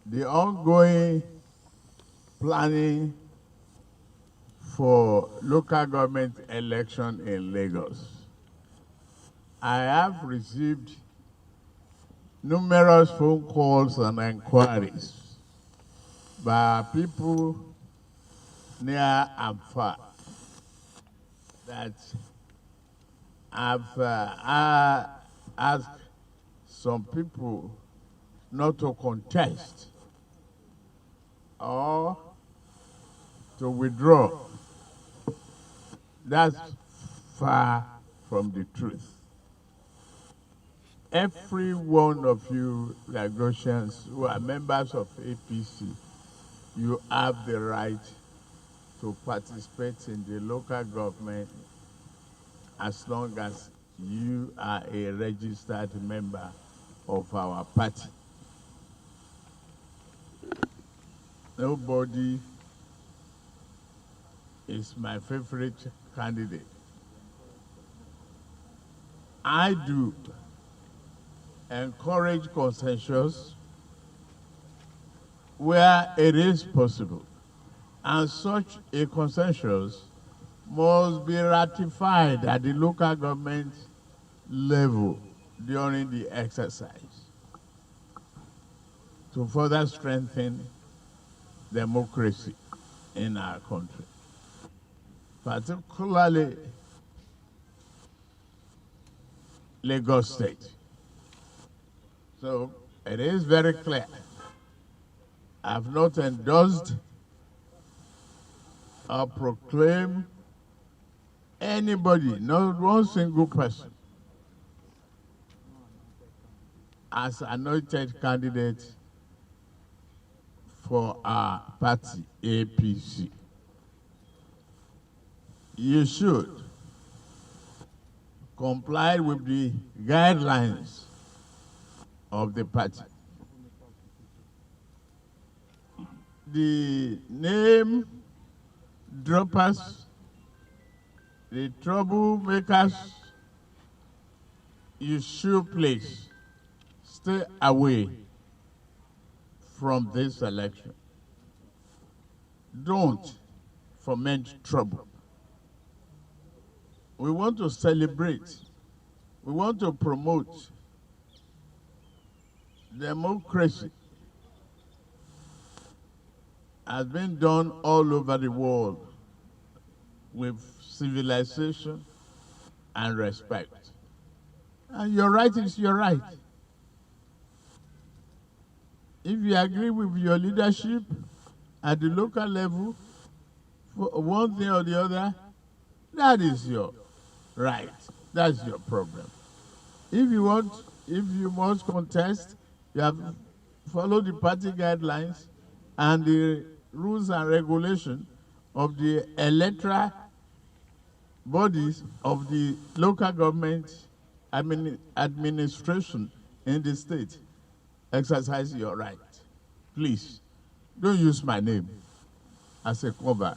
the ongoing planning for local government election in Lagos. I have received numerous phone calls and inquiries by people near and far that have asked some people not to contest or to withdraw. That's far from the truth. Every one of you Lagosians who are members of APC, you have the right to participate in the local government as long as you are a registered member of our party. Nobody is my favorite candidate. I do encourage consensus where it is possible, and such a consensus must be ratified at the local government level during the exercise to further strengthen democracy in our country, particularly Lagos State. So it is very clear. I've not endorsed or proclaimed anybody, not one single person, as anointed candidate for our party, APC. You should comply with the guidelines of the party. The name droppers, the troublemakers, you should please stay away from this election. Don't foment trouble. We want to celebrate. We want to promote democracy. Has been done all over the world with civilization and respect. And your right is your right. If you agree with your leadership at the local level, for one thing or the other, that is your right. That's your problem. If you must contest, you have to follow the party guidelines and the rules and regulations of the electoral bodies of the local government administration in the state. Exercise your right. Please, don't use my name as a cover.